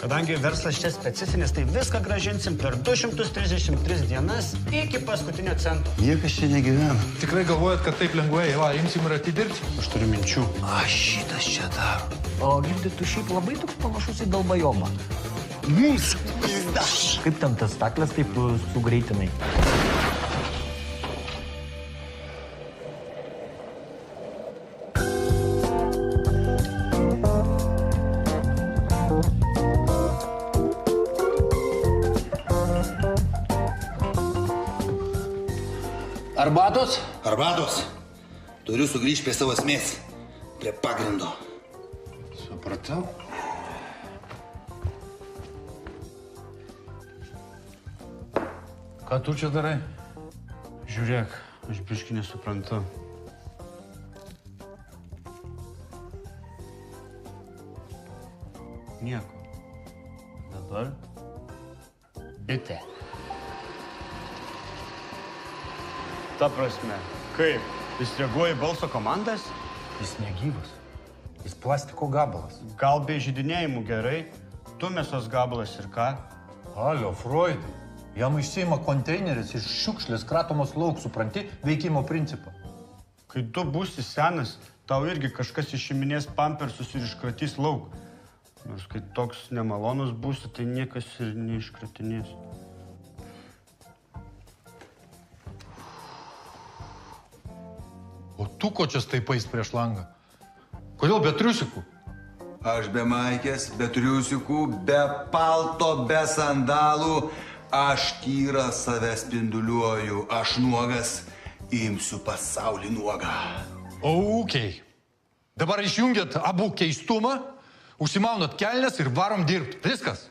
Kadangi verslas čia specifinis, tai viską gražinsim per 233 dienas iki paskutinio cento. Niekas čia negyvena. Tikrai galvojat, kad taip lengvai, va, imsim ir atidirbti? Aš turiu minčių. Šitas čia daro. O girdit, tu šiaip labai toks panašus į dalbajomą. Mūsų pizda. Kaip ten tas stakles taip sugreitinai? Arbatos? Arbatos. Turiu sugrįžti prie savo esmės. Prie pagrindo. Supratau. Ką tu čia darai? Žiūrėk, aš biškį nesuprantu. Nieko. Dabar bitė. Ta prasme, kaip? Jis reaguoja į balso komandas? Jis negyvas. Jis plastiko gabalas. Gal be žydinėjimų gerai? Tu mėsos gabalas ir ką? Alio, Freudai. Jam išsiima konteineris iš šiukšlės kratomos lauk, supranti, veikimo principą. Kai tu būsi senas, tau irgi kažkas išiminės pampersus ir iškratys lauk. Nors kai toks nemalonus būsi, tai niekas ir neiškratinės. O tu ko čia staipais prieš langą? Kodėl be triusikų? Aš be maikės, be triusikų, be palto, be sandalų. Aš tyra save spinduliuoju. Aš nuogas imsiu pasaulį nuogą. Okay. Dabar išjungiat abu keistumą, užsimaunat kelnes ir varom dirbti. Viskas.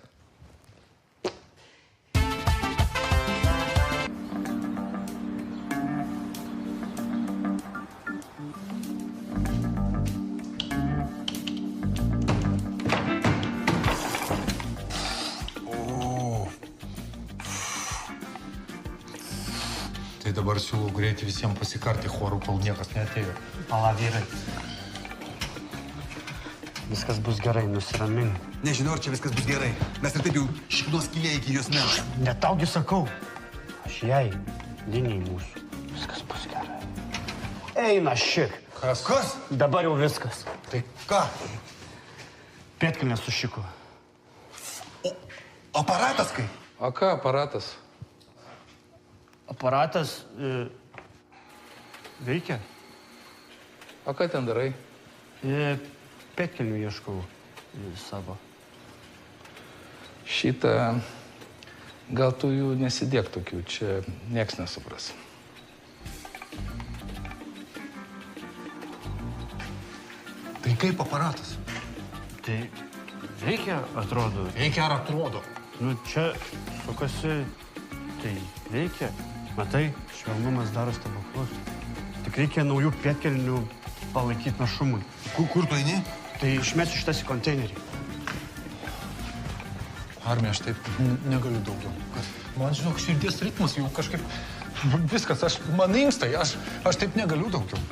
Tai dabar siūlau greitai visiems pasikarti chorų, kol niekas neatėjo. Pala, vyrai. Viskas bus gerai, nusiramink. Nežinau, ar čia viskas bus gerai. Mes ir taip jau šiknos skylė iki jos mens. Netaugi sakau. Aš jai, liniai mūsų. Viskas bus gerai. Eina šik. Kas? Kas? Dabar jau viskas. Tai ką? Pėtkalnė su šiku. O aparatas kai? A ką aparatas? Aparatas veikia. A ką ten darai? Pėtkalnių ieškau savo. Šitą, gal tu jų nesidėk tokių, čia nieks nesupras. Tai kaip aparatas? Tai veikia, atrodo. Veikia ar atrodo? Nu, čia sukasi, tai veikia. Matai, švelnumas daro stebuklus. Tik reikia naujų pėtkelnių palaikyti našumui. Kur tu eini? Tai išmesiu šitas į konteinerį. Armija, aš taip negaliu daugiau. Man, žinok, širdies ritmas jau kažkaip... Viskas, man inkstai, aš taip negaliu daugiau.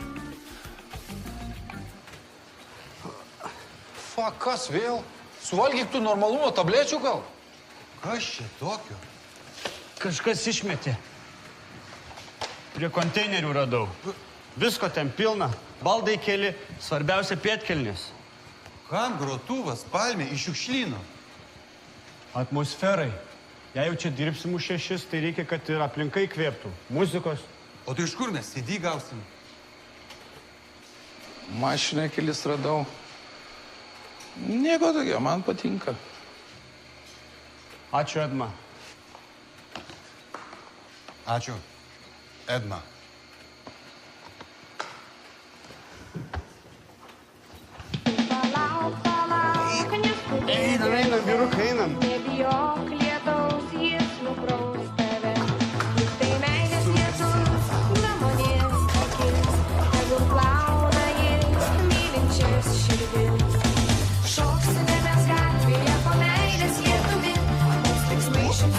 Kas vėl? Suvalgyk tu normalumo tablečių gal? Kas čia tokio? Kažkas išmetė. Prie konteinerių radau. Visko ten pilna. Baldai keli, svarbiausia pėtkelnės. Kam grotuvas palmė iš šiukšlyno? Atmosferai. Jei jau čia dirbsim už 6, tai reikia, kad ir aplinkai kvėptų. Muzikos. O tai iš kur mes CD gausim? Mašiną kelis radau. Nieko tokio, man patinka. Ačiū, Edma. Ačiū, Edma. Einam, vyrukai, einam. Nebijok lietaus, jis nupraus tave. Tai meilės lietus, namonės akis, tegul plauna jis mylinčias širdis. Šoksime mes gatvėje po meilės lietumi, mums tiks maišyti,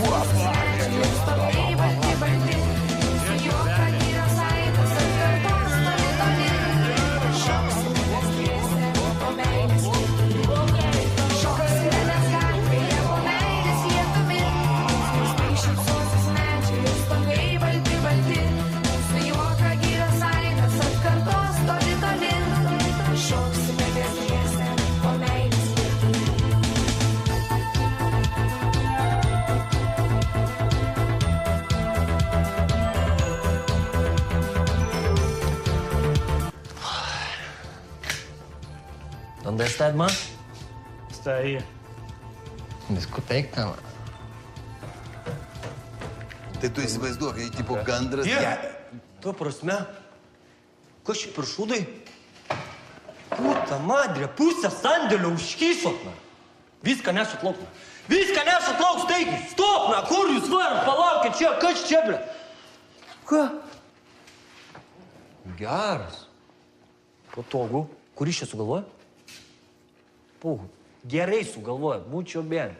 mums stovėjai balti balti, su juo pradėjo. Understand, man? Stay. Дискотека, Tai tu įsivaizduok, kai tipo gandras... Tu prasme? Kas čia per šūdai? Puta madrė, pusę sandėlio užkišot, na. Viską nešat lauk, na. Viską nešat lauk, staigiai. Stop, na, kur jūs varat? Palaukit čia, kas čia, ble? Ką? Geras. Patogu. Kur iš čia sugalvoja? Puh, gerai sugalvoja, būčiau bėn.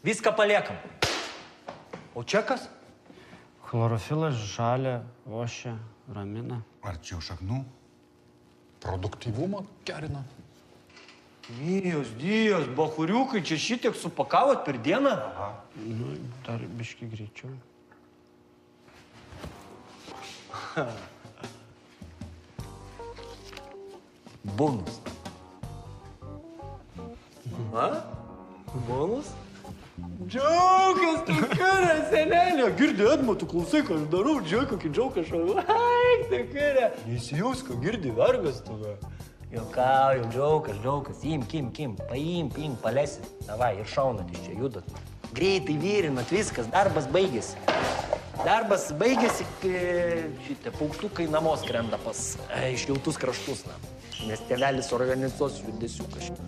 Viską paliekam. O čia kas? Chlorofilas žalia, ošia, ramina. Arčiau šaknų. Produktyvumą gerina. Dijos, bachuriukai, čia šitiek supakavot per dieną? Nu, dar biški greičiau. Bonus. A? Bonus? Džiaukas, tu kūrė, senelio. Girdi, Edmo, tu klausai, ką aš darau. Džiaukai, kokį džiauką aš darau. Aik, tu kūrė. Įsijaus, ką girdi, vergas tave. Jokauju, džiaukas. Kim. Paimk, palesi. Davai, ir šaunat iš čia, judat. Greitai vyrinat, viskas, darbas baigėsi. Darbas baigėsi, šitie paukštukai namo skrenda pas išjautus kraštus, na. Nes tėvelis organizuos judesių kažką.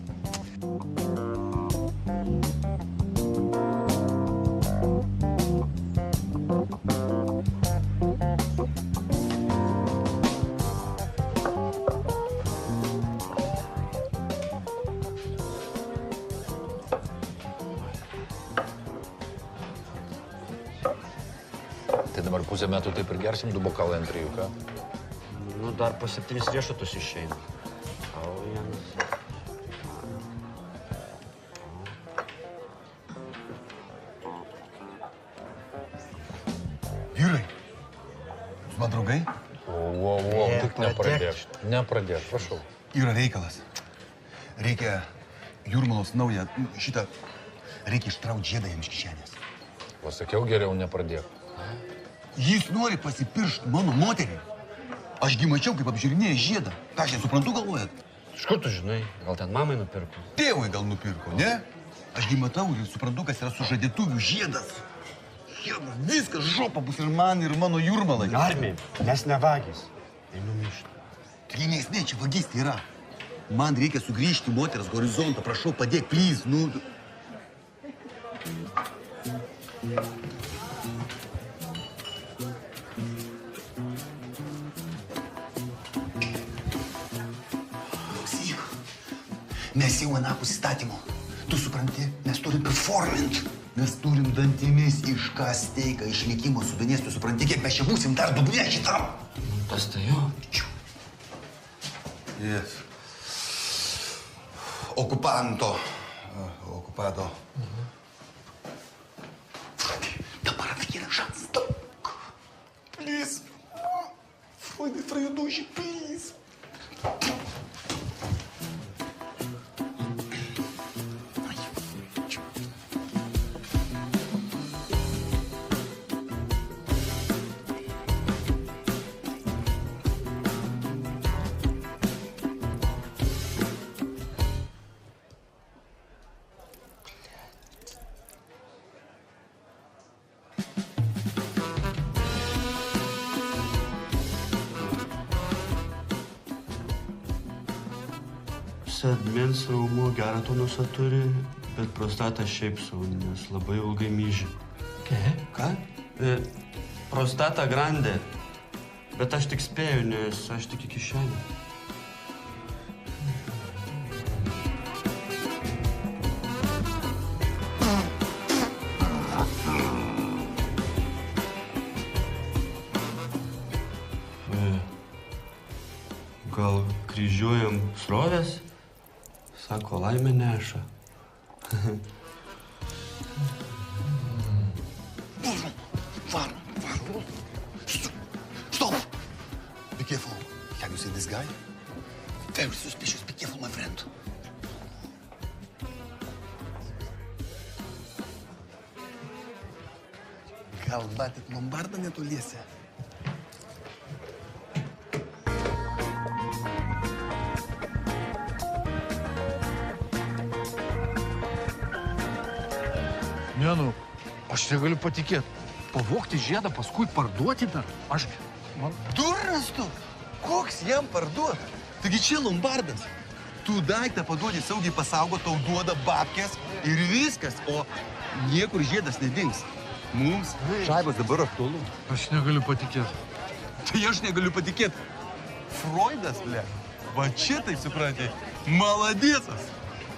Tai dabar pusę metų taip ir gersim 2 bokalai ant 3, ką? Nu, dar po 7 riešutus išeina. Tau vienas. Vyrai, jūs man draugai? O, tik nepradėk, prašau. Yra reikalas. Reikia Jūrmalos naują, šitą, reikia ištraukti žiedą jam iš kišenės. Pasakiau, geriau nepradėk. Jis nori pasipiršt mano moterį. Ašgi mačiau, kaip apžiūrinėja žiedą. Ką aš nesuprantu, galvojat? Iš kur tu žinai? Gal ten mamai nupirko? Tėvui gal nupirko, ne? Ašgi matau ir suprantu, kas yra sužadėtuvių žiedas. Jėma, viskas žopa bus ir man, ir mano Jūrmalai. Armiai, mes ne vagys. Einu mišti. Trynės, ne, čia vagystė yra. Man reikia sugrįžti moters horizontą. Prašau, padėk, please, nu... Klausyk, mes jau anapus įstatymo. Tu supranti, mes turim performint. Mes turim dantimis iškast teiką iš likimo sudanės. Tu supranti, kiek mes čia būsim dar dugne šitam. Tas tai jo. Yes. Okupado. Dabar yra šansas. Please. Твои души, please. Sedmens raumuo gerą tonusą turi, bet prostata šiaip sau, nes labai ilgai myži. Ką? Prostata grande, bet aš tik spėju, nes aš tik į kišenę. Gal kryžiuojam srovės? Sako, laimė neša. Varom. Stop! Be careful. Have you seen this guy? Very suspicious. Be careful, my friend. Gal matėt lombardą netoliese? Ne, nu, aš negaliu patikėti. Pavogti žiedą, paskui parduoti dar. Durnas tu! Koks jam parduot? Taigi čia lombardas. Tu daiktą paduodi saugiai pasaugot, tau duoda babkės ir viskas, o niekur žiedas nedings. Mums šaibas dabar aktualu. Aš negaliu patikėti. Tai aš negaliu patikėti. Freudas, ble. Va čia tai supranti, maladėsas.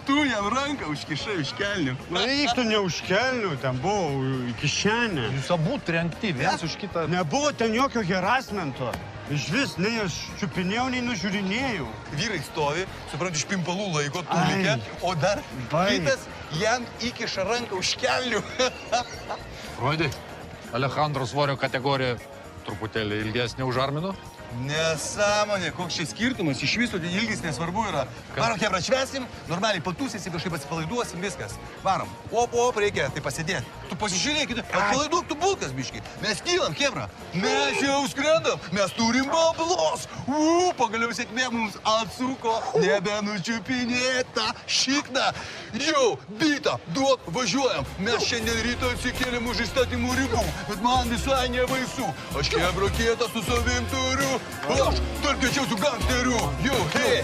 Tu jam ranką užkišai už kelnių. Eik, ne už kelnių, ten buvo į kišenę. Jūs abu trenkti, vienas už kitą. Nebuvo ten jokio harassmento. Iš vis, nei aš čiupinėjau, nei nužiūrinėjau. Vyrai stovi, supranti, iš pimpalų laiko tulikę, o dar kitas jam įkiša ranką už kelnių. Freudai, Alejandro svorio kategorija truputėlį ilgesnė už Armino? Nesąmonė, koks čia skirtumas, iš viso ilgis nesvarbu yra. Varom, hebra, švesim, normaliai patūsėsim, kažkaip atsipalaiduosim, viskas. Varom, op, reikia tai pasidėti. Tu pasižiūrėkit, atpalaiduok tu bulkas, biški. Mes kylam, hebra. Mes jau skrendam, mes turim bablos. Pagaliau sėkmė mums atsuko, nebenučiupinėta šikna. Jau, byta, duok, važiuojam. Mes šiandien ryto atsikėlėm už įstatymų ribų, bet man visai nebaisu. Aš hebra kietą su savim turiu. Aš tarp kečiausių gangsterių. Jau, hei.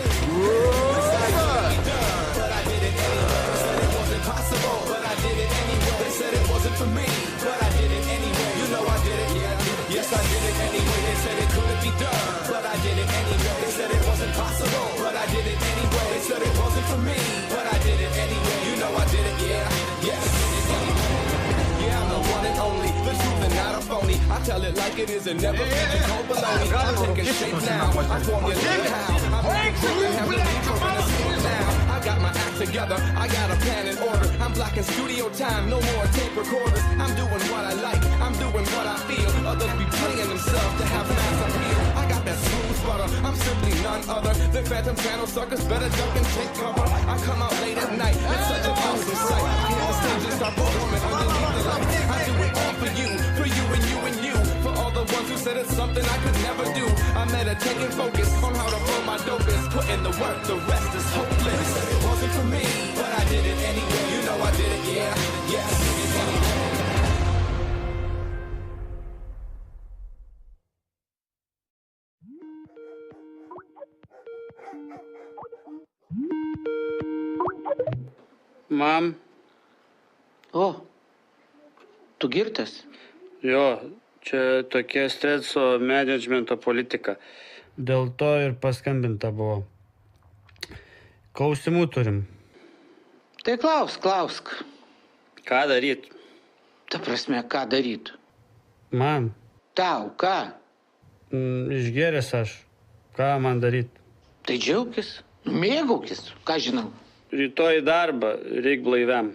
I tell it like it is and never be the cold baloney. I'm taking shape now. I formulate how. I'm controlling, have the lead in the scene now. I got my act together. I got a plan in order. I'm blocking studio time. No more tape recorders. I'm doing what I like. I'm doing what I feel. Others be playing themselves to have mass appeal. I got that smooth butter. I'm simply none other than Phantom Channel suckers. Better duck and take cover. I come out late at night. It's such an awesome sight. Get on stage and start performing underneath the lights. I do it all for you and you and you. For all the ones who said it's something I could never do. I meditate and focus on how to flow my dopest. Put in the work, the rest is hopeless. It wasn't for me, but I did it anyway. You know I did it, yeah, yes. Mam. O, tu girtas? Jo, čia tokia streso menedžmento politika. Dėl to ir paskambinta buvo. Klausimų turim. Tai klausk. Ką daryt? Ta prasme, ką daryt? Man. Tau, ką? Išgėręs aš. Ką man daryt? Tai džiaugis, mėgaukis, ką žinau. Rytoj į darbą, reik blaiviam.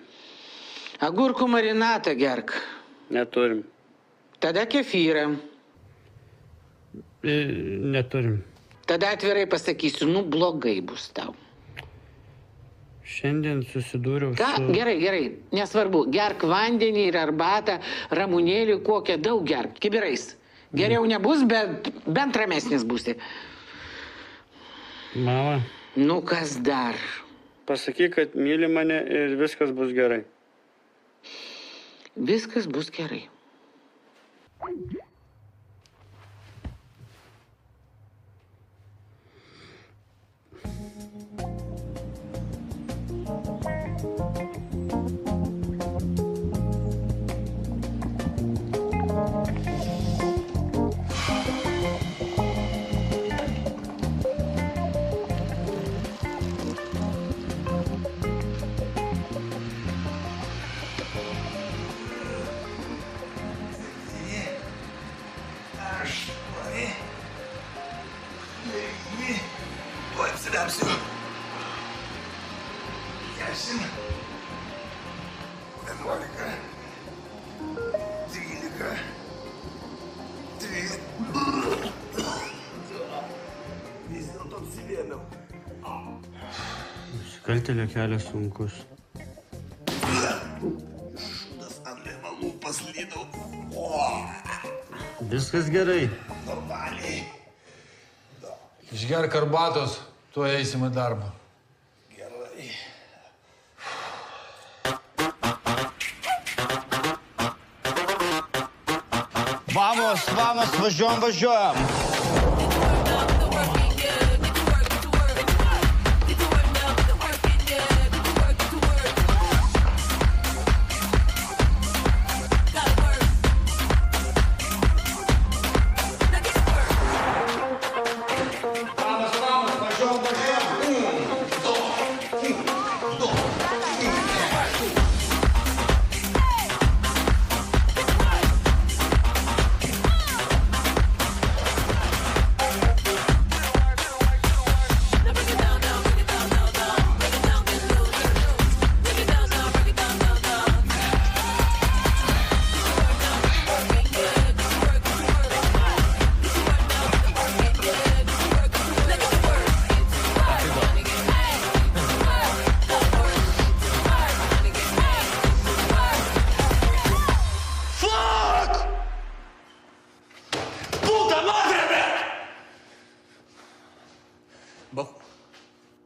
Agurkų marinatą gerk. Neturim. Tada kefyrą. Neturim. Tada atvirai pasakysiu, blogai bus tau. Šiandien susidūriau Ką? su... Gerai, nesvarbu. Gerk vandenį ir arbatą, ramunėlį kokią daug gerk, kibirais. Geriau nebus, bet bent ramesnis būsi. Mama. Kas dar? Pasakyk, kad myli mane ir viskas bus gerai. Viskas bus gerai. Apsidapsiu. 10, 11, 13, 3. Vis dėlto apsivėmiau. Nusikaltėlio kelias sunkus. Šūdas ant liemalų paslydau. Viskas gerai. Normaliai. Išgerk arbatos, tuo eisim į darbą. Gerai. Vamos, važiuojam.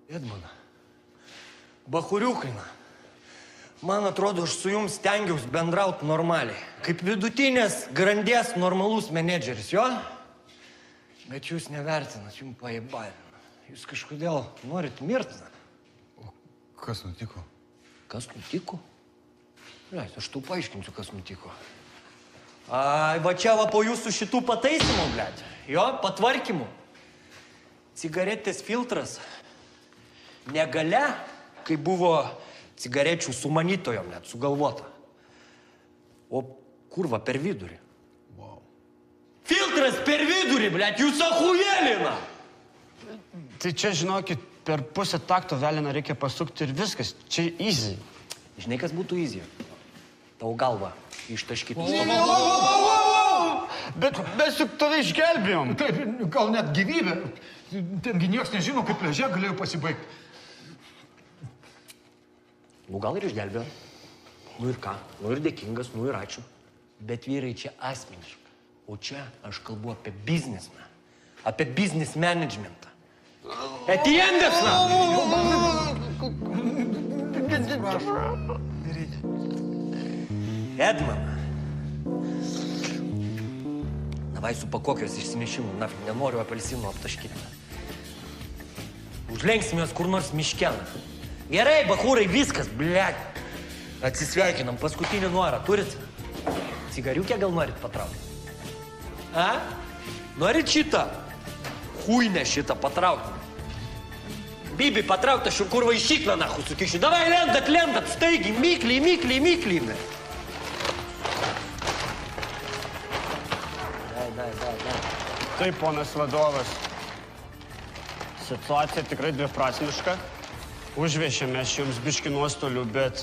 Edmana, bachuriukaina, man atrodo, aš su jums stengiausi bendrauti normaliai. Kaip vidutinės grandies normalus menedžeris, jo? Bet jūs nevertinat, jums paėbalina. Jūs kažkodėl norit mirti. O kas nutiko? Kas nutiko? Leis, aš tau paaiškinsiu, kas nutiko. Ai, va čia va po jūsų šitų pataisimų, blėt. Jo, patvarkymų. Cigaretės filtras negalia, kai buvo cigarečių sumanytojom net sugalvota. O kurva per vidurį. Wow. Filtras per vidurį, blėt, jūs achujėlina! Tai čia, žinokit, per pusę takto veliną reikia pasukti ir viskas. Čia easy. Žinai, kas būtų easy? Tau galva ištaškyti. Bet mes juk tave išgelbėjom. Taip, gal net gyvybę. Tengi nieks nežino, kaip pliaže galėjo pasibaigti. Nu, gal ir išgelbėjo. Nu ir ką? Nu ir dėkingas, nu ir ačiū. Bet vyrai čia asmeniška. O čia aš kalbu apie biznesą. Apie biznis managementą. Etiendas, Edmana. Davai supakokios išsinešimų. Nenoriu apelsinų aptaškyti. Užlenksimės kur nors miškeną. Gerai, bachūrai, viskas, blėt. Atsisveikinam, paskutinį norą. Turit? Cigariukę gal norit patraukti? A? Norit šitą? Хуйне šitą patraukti. Bibi, patraukti, aš jau kurva į šiklą nahu sukišiu. Davai, lendat, staigi, mikli. Dai. Taip, ponas vadovas. Situacija tikrai dviprasmiška. Užvešėme jums biškį nuostolių, bet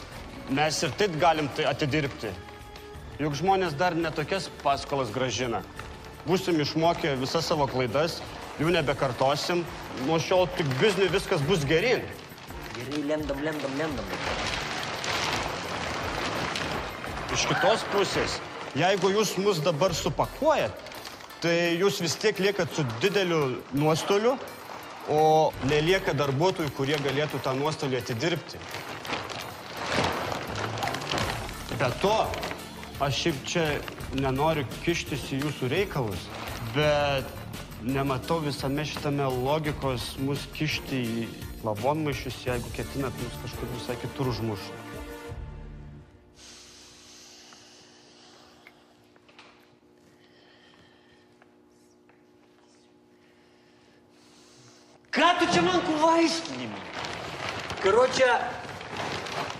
mes ir taip galim tai atidirbti. Juk žmonės dar netokias paskolas grąžina. Būsim išmokę visas savo klaidas, jų nebekartosim. Nuo šiol tik bizniui viskas bus gerin. Gerai, lendam. Iš kitos pusės, jeigu jūs mus dabar supakuojat, tai jūs vis tiek liekat su dideliu nuostoliu, o nelieka darbuotojų, kurie galėtų tą nuostolį atidirbti. Be to, aš šiaip čia nenoriu kištis į jūsų reikalus, bet nematau visame šitame logikos mus kišti į lavonmaišius, jeigu ketinat mus kažkur visai kitur užmušti. Ką tu čia man kuvaiškinimi? Karočią,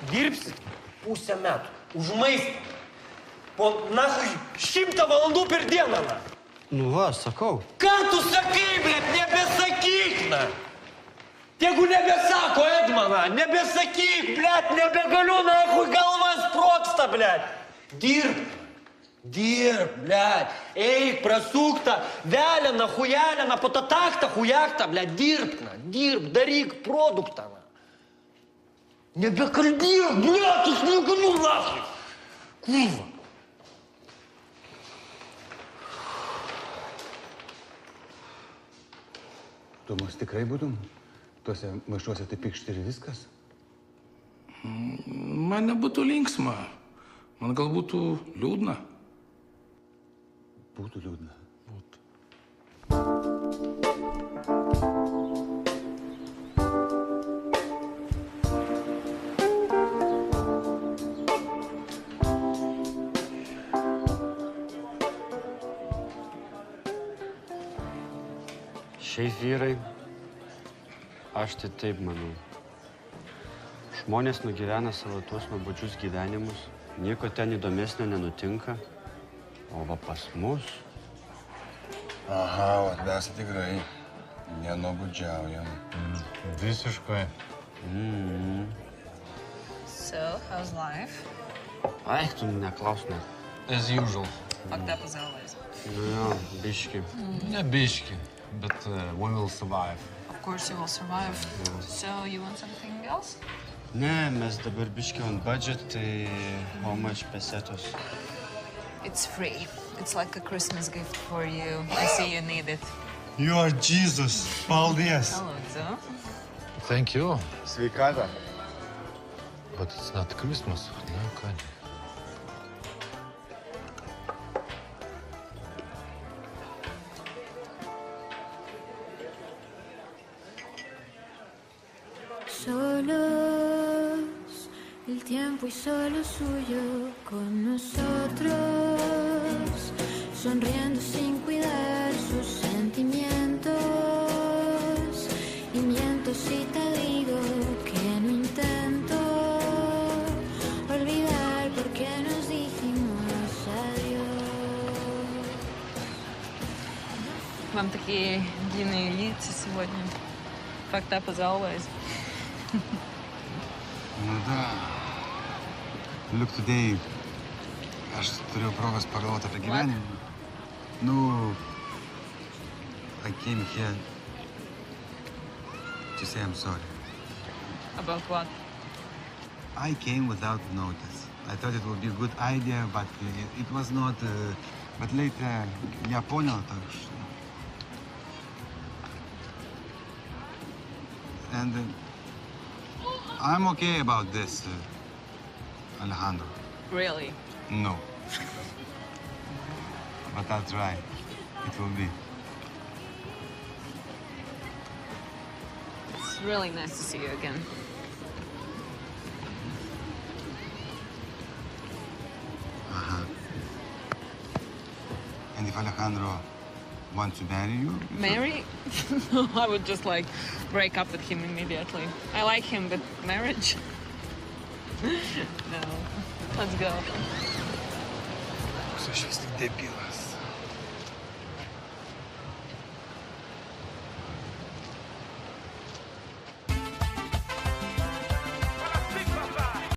dirbsit pusę metų, už maistą. Po, nahui, 100 valandų per dieną, na. Nu va, sakau. Ką tu sakai, blėt, nebesakyk, na. Tegu nebesako, Edmana, nebesakyk, blėt, nebegaliu, nahui, galvas sprogsta, blėt. Dirb, blėt, eik, prasukta, velena, hujelena, po tą taktą, hujaktą, blėt, dirb, daryk produktą, na. Nebekalbėk, blėt, aš negaliu, nahui. Kurva. Tu mus tikrai būtum? Tuose maišuose taip pikšti ir viskas? Man nebūtų linksma. Man gal būtų liūdna. Būtų liūdna. Šiaip vyrai, aš tai taip manau. Žmonės nugyvena savo tuos nuobodžius gyvenimus, nieko ten įdomesnio nenutinka, o va pas mus. Aha, mes tikrai nenuobodžiaujam. Visiškai. So, how's life? Ai, tu neklaus net. As usual. Fucked up as always. Nu jo, biški. Ne biški, but we will survive. Of course you will survive. So, you want something else? Ne, mes dabar biški on budget, tai how much pesetos? It's free. It's like a Christmas gift for you. I see you need it. You are Jesus, paldies. Hello, Joe. Thank you. Sveikata. But it's not Christmas. No, kind of. Solos, el tiempo y solo suyo con nosotros, sonriendo sin cuidar sus sentimientos. Y miento si te digo que no intento olvidar por qué nos dijimos adiós. Вам такие длинные лица сегодня. Fucked up as always. Nu da. Look, today aš turėjau progos pagalvoti apie gyvenimą. Nu, I came here to say I'm sorry. About what? I came without notice. I thought it would be a good idea, but it was not. But later, я понял, так что. And I'm okay about this, Alejandro. Really? No. But I'll try. It will be. It's really nice to see you again. And if Alejandro wants to marry you? Marry? No, I would just like break up with him immediately. I like him, but marriage? No. Let's go. Aš vis tik debilas.